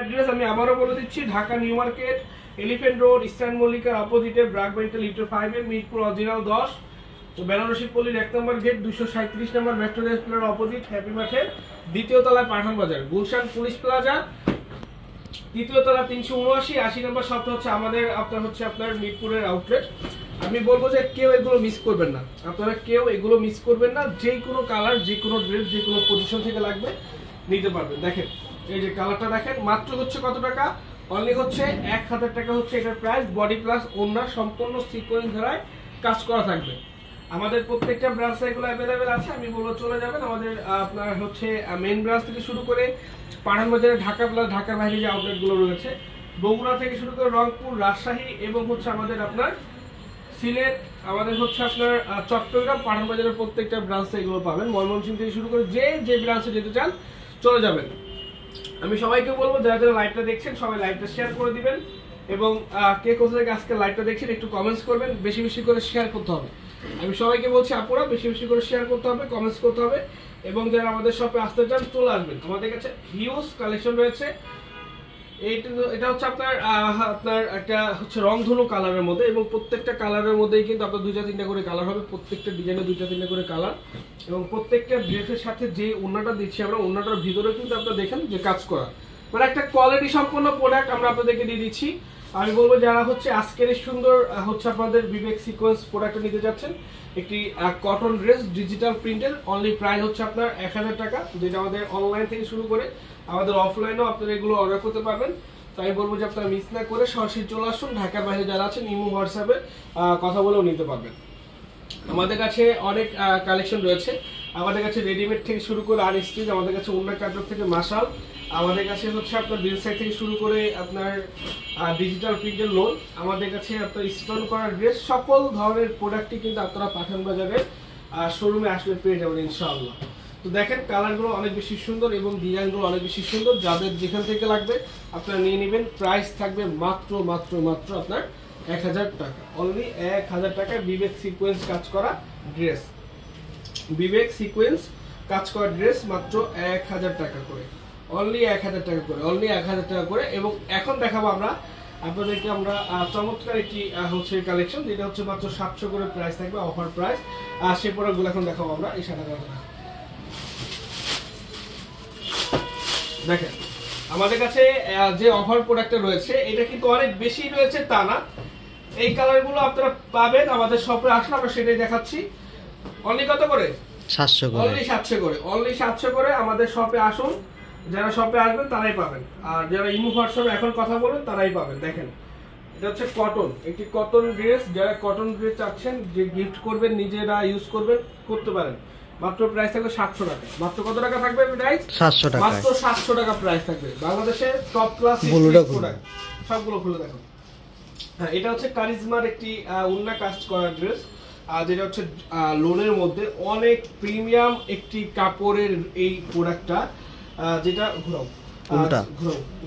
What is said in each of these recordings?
Address আমি আবারও বলে দিচ্ছি, Dhaka new market, elephant road, eastern মল্লিকার অপোজিটে ব্র্যাক মেন্টাল লিটার 5 এর মিরপুর অরিজিনাল 10, বেনারসি পল্লীর 1 নম্বর গেট 237 নম্বর ভিক্টোরিয়া স্কুলের অপোজিট হ্যাপি মার্কেট, দ্বিতীয় তলায় পাঠান বাজার, গুলশান পুলিশ প্লাজা, তৃতীয় তলা 379, 80 নম্বর শপ হচ্ছে আমাদের আপনার মিরপুরের আউটলেট। আমি বলবো যে কেউ এগুলো মিস করবেন না, আপনারা কেউ এগুলো মিস করবেন না। যে কোনো কালার, যে কোনো ড্রেস, যে কোনো পজিশন থেকে লাগবে নিতে পারবেন। দেখেন এই যে কালারটা দেখেন, মাত্র হচ্ছে কত টাকা, অনলি হচ্ছে 1000 টাকা হচ্ছে এটার প্রাইস। বডি প্লাস ওড়না সম্পূর্ণ সিকোয়েন্স ধারায় কাজ করা থাকবে। আমাদের প্রত্যেকটা ব্রাঞ্চে এগুলো অ্যাভেলেবেল আছে। আমি বলবো চলে যাবেন আমাদের আপনার হচ্ছে মেইন ব্রাঞ্চ থেকে শুরু করে পাঠান বাজারে, ঢাকা প্লাস ঢাকার বাইরে যে আউটলেটগুলো রয়েছে, বগুড়া থেকে শুরু করে রংপুর, রাজশাহী এবং হচ্ছে আমাদের আপনার সিলেট, আমাদের হচ্ছে আপনার চট্টগ্রাম, পাঠান বাজারের প্রত্যেকটা ব্রাঞ্চে এগুলো পাবেন। ময়মনসিংহ থেকে শুরু করে যে ব্রাঞ্চে যেতে চান চলে যাবেন। আমি সবাইকে বলবো যারা যারা লাইভটা দেখছেন সবাই লাইভটা শেয়ার করে দিবেন, এবং কে কোথা থেকে আজকে লাইভটা দেখছেন একটু কমেন্টস করবেন, বেশি বেশি করে শেয়ার করতে হবে। আমি সবাইকে বলছি আপুরা বেশি বেশি করে শেয়ার করতে হবে, কমেন্টস করতে হবে, এবং যারা আমাদের শপে আসতে চান চলে আসবেন। আমাদের কাছে হিউজ কালেকশন রয়েছে। এটা হচ্ছে আপনার একটা হচ্ছে রংধনু কালারের মধ্যে, এবং প্রত্যেকটা কালারের মধ্যেই কিন্তু আপনার 2-3টা করে কালার হবে, প্রত্যেকটা ডিজাইনে 2-3টা করে কালার, এবং প্রত্যেকটা ড্রেসের সাথে যে ওড়নাটা দিচ্ছি আমরা, ওড়নাটার ভিতরে কিন্তু আপনারা দেখেন যে কাজ করা, মানে একটা কোয়ালিটি সম্পন্ন প্রোডাক্ট আমরা আপনাদেরকে দিয়ে দিচ্ছি। আমি বলবো যারা হচ্ছে আজকের এই সুন্দর হচ্ছে আপনাদের বিবেক সিকোয়েন্স প্রোডাক্টটা নিতে যাচ্ছেন, একটি কটন ড্রেস ডিজিটাল প্রিন্টের, অনলি প্রাইস হচ্ছে আপনার 1000 টাকা, যেটা আমাদের অনলাইন থেকে শুরু করে আমাদের অফলাইনেও আপনারা এগুলো অর্ডার করতে পারবেন। তাই বলবো যে আপনারা মিস না করে সরাসরি চলে আসুন। ঢাকার বাইরে যারা আছেন ইমো হোয়াটসঅ্যাপে কথা বলেও নিতে পারবেন। আমাদের কাছে অনেক কালেকশন রয়েছে। আমাদের কাছে রেডিমেড থেকে শুরু করে আনস্টিচ, আমাদের কাছে উন্না কাটক থেকে মাশাল, আমাদের কাছে হচ্ছে আপনার বিল সাইড থেকে শুরু করে আপনার ডিজিটাল প্রিন্টের লোন, আমাদের কাছে আপনার স্টোন করা ড্রেস, সকল ধরনের প্রোডাক্টই কিন্তু আপনারা পাঠান বাজারের শোরুমে আসলে পেয়ে যাবেন ইনশাআল্লাহ। তো দেখেন কালারগুলো অনেক বেশি সুন্দর এবং ডিজাইনগুলো অনেক বেশি সুন্দর। যাদের যেখান থেকে লাগবে আপনারা নিয়ে নেবেন। প্রাইস থাকবে মাত্র মাত্র মাত্র আপনার 1000 টাকা, অনলি 1000 টাকায় বিবেক সিকোয়েন্স কাজ করা ড্রেস, বিবেক সিকোয়েন্স কাজ করা ড্রেস মাত্র 1000 টাকা করে, অনলি 1000 টাকা করে, অনলি 1000 টাকা করে। এবং এখন দেখাবো আমরা আপনাদেরকে চমৎকার একটি হচ্ছে কালেকশন, যেটা হচ্ছে মাত্র 700 করে প্রাইস থাকবে, অফার প্রাইস। আর সেই প্রোডাক্টগুলো এখন দেখাবো আমরা এই 7 টাকা। দেখেন আমাদের কাছে যে অফার প্রোডাক্টটা রয়েছে এটা কিন্তু অনেক বেশি রয়েছে তা না, এই কালারগুলো আপনারা পাবেন আমাদের শপে আসলে আমরা সেটাই দেখাচ্ছি। অনলি কত করে? 700 করে, অনলি 700 করে, অনলি 700 করে। আমাদের শপে আসুন, যারা শপে আসবেন তারাই পাবেন, আর যারা ইমো হোয়াটসঅ্যাপে এখন কথা বলবেন তারাই পাবেন। দেখেন এটা হচ্ছে কটন, একটি কটন ড্রেস, যারা কটন ড্রেস চাচ্ছেন যে গিফট করবেন, নিজেরা ইউজ করবেন, করতে পারেন। মাত্র প্রাইস থাকবে 700 টাকা। মাত্র কত টাকা থাকবে প্রাইস? 700 টাকা, মাত্র 700 টাকা প্রাইস থাকবে। বাংলাদেশের টপ ক্লাস প্রোডাক্ট, সবগুলো খুলে দেখো। হ্যাঁ, এটা হচ্ছে কারিজমার একটি উন্না কাস্ট করা ড্রেস, যেটা হচ্ছে লোনের মধ্যে অনেক প্রিমিয়াম একটি কাপড়ের এই প্রোডাক্টটা, যেটা ঘুরাও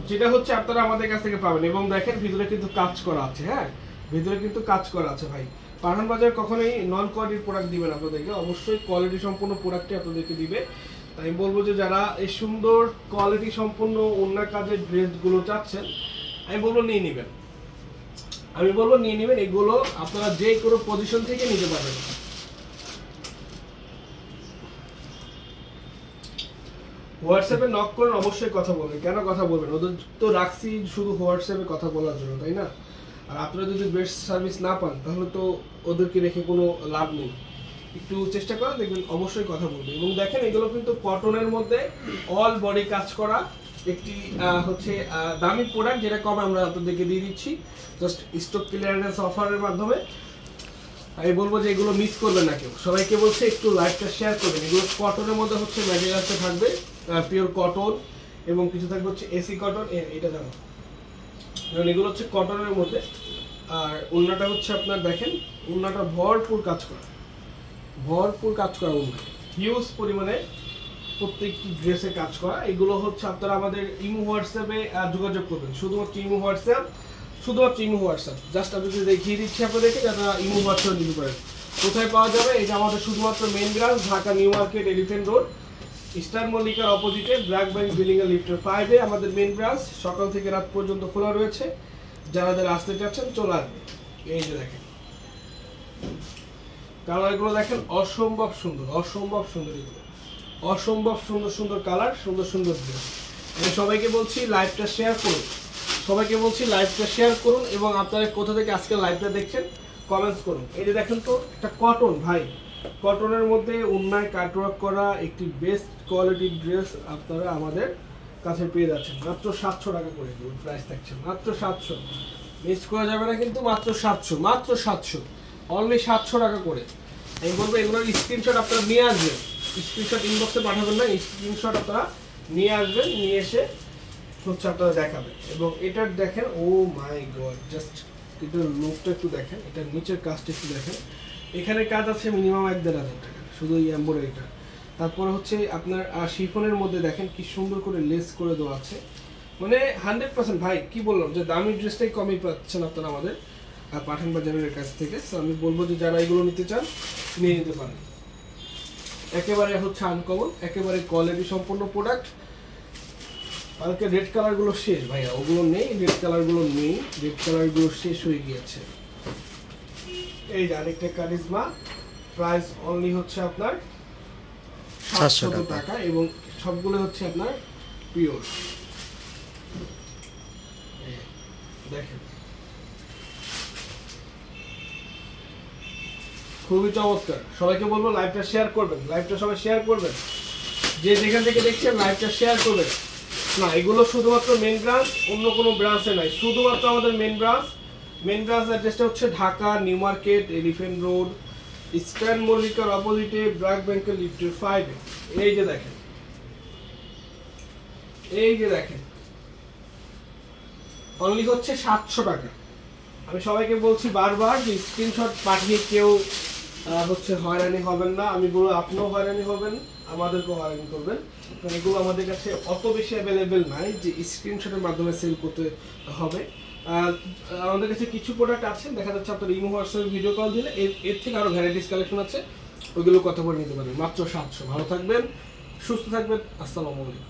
যেটা হচ্ছে আপনারা আমাদের কাছ থেকে পাবেন। এবং দেখেন ভিতরে কিন্তু কাজ করা আছে, হ্যাঁ ভিতরে কিন্তু কাজ করা আছে। ভাই পাঠান বাজার কখনোই নন কোয়ালিটির প্রোডাক্ট দিবেন আপনাদেরকে, অবশ্যই কোয়ালিটি সম্পন্ন প্রোডাক্টই আপনাদেরকে দিবে। তাই আমি বলবো যে যারা এই সুন্দর কোয়ালিটি সম্পন্ন অন্য কাজের ড্রেসগুলো চাচ্ছেন, আমি বলবো নিয়ে নেবেন, আমি বলবো নিয়ে নেবেন। এগুলো আপনারা যে কোনো পজিশন থেকে নিতে পারবেন। হোয়াটসঅ্যাপে নক করেন, অবশ্যই কথা বলবেন। কেন কথা বলবেন? ওদের তো রাখছি শুধু হোয়াটসঅ্যাপে কথা বলার জন্য, তাই না? আর আপনারা যদি বেস্ট সার্ভিস না পান তাহলে তো ওদেরকে রেখে কোনো লাভ নেই। একটু চেষ্টা করেন, দেখবেন অবশ্যই কথা বলবে। এবং দেখেন এগুলো কিন্তু কটনের মধ্যে অল বডি কাজ করা একটি হচ্ছে দামি প্রোডাক্ট, যেটা কম আমরা আপনাদেরকে দিয়ে দিচ্ছি জাস্ট স্টক ক্লিয়ারেন্স অফারের মাধ্যমে। আমি বলবো যে এগুলো মিস করবেন না কেউ, সবাইকে বলছে একটু লাইভটা শেয়ার করবেন। এগুলো কটনের মধ্যে হচ্ছে ম্যাটেরিয়ালসটা থাকবে পিওর কটন, এবং কিছু থাকবে হচ্ছে এসি কটন, এটা জানো, এগুলো হচ্ছে কটনের মধ্যে। আর ওড়নাটা হচ্ছে আপনার দেখেন, ওড়নাটা ভরপুর কাজ করা, ভরপুর কাজ করা ওড়না, হিউজ পরিমাণে প্রত্যেকটি ড্রেসে কাজ করা। এগুলো হচ্ছে আপনারা আমাদের ইমো হোয়াটসঅ্যাপে যোগাযোগ করবেন, শুধুমাত্র ইমো হোয়াটসঅ্যাপ, শুধুমাত্র ইমো হোয়াটসঅ্যাপ। জাস্ট আমি যদি দেখিয়ে দিচ্ছি আপনাদেরকে, যারা ইমো হোয়াটসঅ্যাপ নিতে পারেন। কোথায় পাওয়া যাবে? এটা আমাদের শুধুমাত্র main branch Dhaka new market, elephant road, eastern মল্লিকার অপোজিটে ব্র্যাক ব্যাংক বিল্ডিং এর লিফটের 5 এ আমাদের মেইন ব্রাঞ্চ সকাল থেকে রাত পর্যন্ত খোলা রয়েছে। যারা যারা আসতে চাচ্ছেন চলে আসবেন। এই যে দেখেন কালারগুলো দেখেন অসম্ভব সুন্দর, অসম্ভব সুন্দর, এগুলো অসম্ভব সুন্দর সুন্দর কালার, সুন্দর সুন্দর ড্রেস। আমি সবাইকে বলছি লাইভটা শেয়ার করুন, সবাইকে বলছি লাইভটা শেয়ার করুন এবং আপনারা কোথা থেকে আজকে লাইভটা দেখছেন কমেন্টস করুন। এই যে দেখেন তো একটা কটন ভাই, কটনের মধ্যে উন্নয় কাটওয়ার্ক করা একটি বেস্ট কোয়ালিটির ড্রেস আপনারা আমাদের কাছে পেয়ে যাচ্ছেন মাত্র 700 টাকা করে। প্রাইস থাকছে মাত্র 700, মিস করা যাবে না কিন্তু, মাত্র 700, মাত্র 700, অনলি 700 টাকা করে। আমি বলবো এগুলোর স্ক্রিনশট আপনারা নিয়ে আসবেন, স্ক্রিনশট ইনবক্সে পাঠাবেন না, স্ক্রিনশট আপনারা নিয়ে আসবেন, নিয়ে এসে হচ্ছে আপনারা দেখাবেন। এবং এটার দেখেন, ও মাই গড, জাস্ট এটার লুকটা একটু দেখেন, এটার নিচের কাজটা একটু দেখেন। এখানে কাজ আছে মিনিমাম 1-1.5 টাকা শুধু এই এমব্রয়ডারিটা। তারপরে হচ্ছে আপনার শিফনের মধ্যে দেখেন কি সুন্দর করে লেস করে দেওয়া আছে, মানে 100% ভাই কি বললাম যে দামি ড্রেসটাই কমই পাচ্ছেন আপনারা আমাদের পাঠান বাজারের কাছ থেকে। সো আমি বলবো যে যারা এগুলো নিতে চান নিয়ে নিতে পারেন, একেবারে হচ্ছে আনকমন, একেবারে কোয়ালিটি সম্পন্ন প্রোডাক্ট। কালকে রেড কালারগুলো শেষ ভাইয়া, ওগুলো নেই, রেড কালারগুলো নেই, রেড কালারগুলো শেষ হয়ে গিয়েছে। এই যে আরেকটা কারিজমা, প্রাইস অনলি হচ্ছে আপনার 700 টাকা এবং সবগুলো হচ্ছে আপনার পিওর। দেখেন খুবই চমৎকার। সবাইকে বলবো লাইভটা শেয়ার করবেন, লাইভটা সবাই শেয়ার করবেন, যে যেখান থেকে দেখছেন লাইভটা শেয়ার করবেন। না এগুলো শুধুমাত্র মেন ব্রাঞ্চ, অন্য কোনো ব্রাঞ্চে নাই, শুধুমাত্র আমাদের মেন ব্রাঞ্চ। মেন ব্রাঞ্চ অ্যাড্রেসটা হচ্ছে Dhaka new market, elephant road, eastern মল্লিকার অপোজিটে ব্র্যাক ব্যাংকের লিফটের 5 এ। এই যে দেখেন, এই যে দেখেন, অনলি হচ্ছে 700 টাকা। আমি সবাইকে বলছি বারবার যে স্ক্রিনশট পাঠিয়ে কেউ হচ্ছে হয়রানি হবেন না। আমি বলবো আপনিও হয়রানি হবেন, আমাদেরকেও হয়রানি করবেন, কারণ এগুলো আমাদের কাছে অত বেশি অ্যাভেলেবেল নাই যে স্ক্রিনশটের মাধ্যমে সেল করতে হবে। আমাদের কাছে কিছু প্রোডাক্ট আছে, দেখা যাচ্ছে আপনার ইমো হোয়াটসঅ্যাপে ভিডিও কল দিলে এর থেকে আরও ভ্যারাইটিস কালেকশন আছে, ওইগুলো কথা বলে নিতে পারেন মাত্র 700। ভালো থাকবেন, সুস্থ থাকবেন, আসসালামু আলাইকুম।